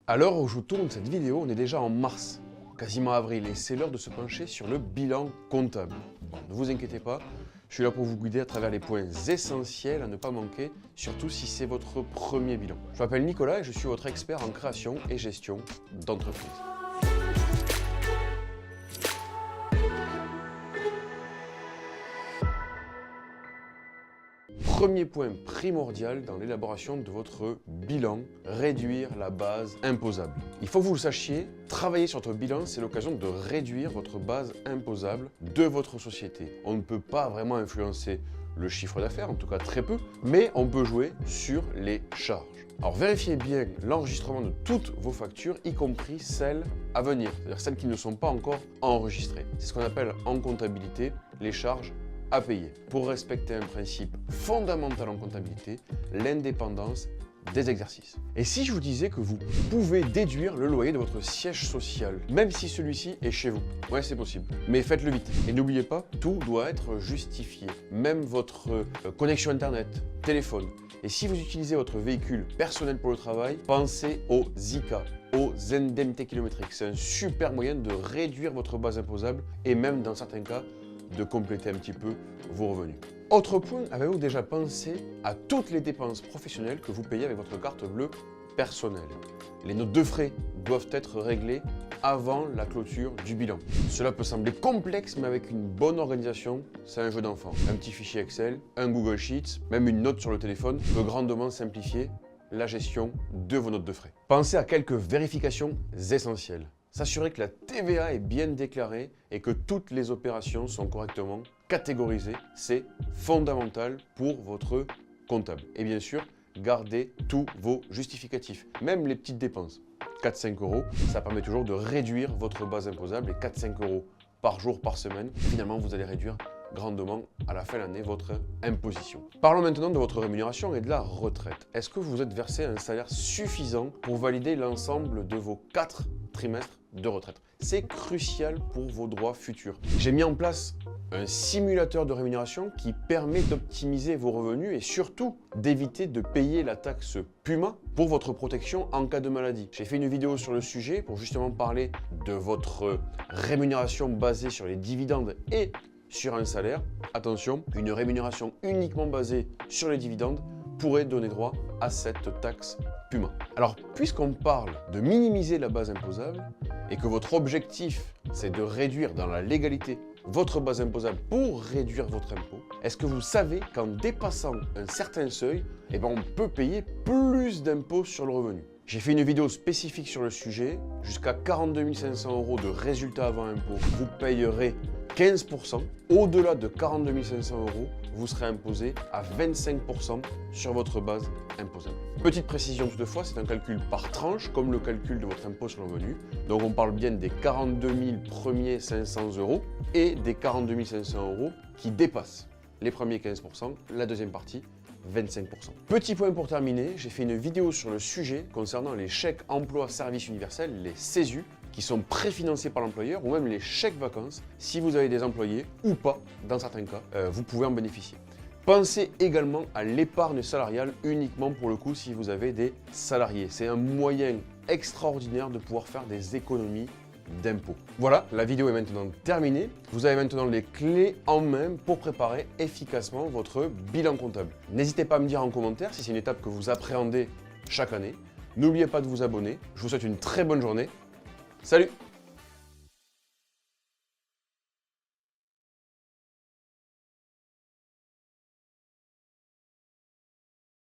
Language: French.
À l'heure où je tourne cette vidéo, on est déjà en mars, quasiment avril, et c'est l'heure de se pencher sur le bilan comptable. Bon, ne vous inquiétez pas, je suis là pour vous guider à travers les points essentiels à ne pas manquer, surtout si c'est votre premier bilan. Je m'appelle Nicolas et je suis votre expert en création et gestion d'entreprise. Premier point primordial dans l'élaboration de votre bilan, réduire la base imposable. Il faut que vous le sachiez, travailler sur votre bilan, c'est l'occasion de réduire votre base imposable de votre société. On ne peut pas vraiment influencer le chiffre d'affaires, en tout cas très peu, mais on peut jouer sur les charges. Alors vérifiez bien l'enregistrement de toutes vos factures, y compris celles à venir, c'est-à-dire celles qui ne sont pas encore enregistrées. C'est ce qu'on appelle en comptabilité les charges à payer, pour respecter un principe fondamental en comptabilité, l'indépendance des exercices. Et si je vous disais que vous pouvez déduire le loyer de votre siège social, même si celui-ci est chez vous? Ouais, c'est possible, mais faites-le vite. Et n'oubliez pas, tout doit être justifié, même votre connexion internet, téléphone. Et si vous utilisez votre véhicule personnel pour le travail, pensez aux ICA, aux indemnités kilométriques. C'est un super moyen de réduire votre base imposable et même dans certains cas, de compléter un petit peu vos revenus. Autre point, avez-vous déjà pensé à toutes les dépenses professionnelles que vous payez avec votre carte bleue personnelle? Les notes de frais doivent être réglées avant la clôture du bilan. Cela peut sembler complexe, mais avec une bonne organisation, c'est un jeu d'enfant. Un petit fichier Excel, un Google Sheets, même une note sur le téléphone peut grandement simplifier la gestion de vos notes de frais. Pensez à quelques vérifications essentielles. S'assurer que la TVA est bien déclarée et que toutes les opérations sont correctement catégorisées, c'est fondamental pour votre comptable. Et bien sûr, gardez tous vos justificatifs, même les petites dépenses. 4-5 €, ça permet toujours de réduire votre base imposable et 4-5 € par jour, par semaine, finalement vous allez réduire grandement à la fin de l'année votre imposition. Parlons maintenant de votre rémunération et de la retraite. Est-ce que vous êtes versé un salaire suffisant pour valider l'ensemble de vos 4 trimestres de retraite? C'est crucial pour vos droits futurs. J'ai mis en place un simulateur de rémunération qui permet d'optimiser vos revenus et surtout d'éviter de payer la taxe PUMA pour votre protection en cas de maladie. J'ai fait une vidéo sur le sujet pour justement parler de votre rémunération basée sur les dividendes et sur un salaire. Attention, une rémunération uniquement basée sur les dividendes pourrait donner droit à cette taxe PUMA. Alors, puisqu'on parle de minimiser la base imposable et que votre objectif, c'est de réduire dans la légalité votre base imposable pour réduire votre impôt, est-ce que vous savez qu'en dépassant un certain seuil, on peut payer plus d'impôts sur le revenu? J'ai fait une vidéo spécifique sur le sujet. Jusqu'à 42 500 € de résultats avant impôt, vous payerez 15%. Au-delà de 42 500 €, vous serez imposé à 25% sur votre base imposable. Petite précision toutefois, c'est un calcul par tranche, comme le calcul de votre impôt sur le revenu. Donc on parle bien des 42 000 premiers 500 € et des 42 500 € qui dépassent les premiers 15%, la deuxième partie 25%. Petit point pour terminer, j'ai fait une vidéo sur le sujet concernant les chèques emploi service universel, les CESU, qui sont préfinancés par l'employeur, ou même les chèques vacances, si vous avez des employés ou pas, dans certains cas, vous pouvez en bénéficier. Pensez également à l'épargne salariale uniquement pour le coup si vous avez des salariés. C'est un moyen extraordinaire de pouvoir faire des économies d'impôts. Voilà, la vidéo est maintenant terminée. Vous avez maintenant les clés en main pour préparer efficacement votre bilan comptable. N'hésitez pas à me dire en commentaire si c'est une étape que vous appréhendez chaque année. N'oubliez pas de vous abonner. Je vous souhaite une très bonne journée. Salut!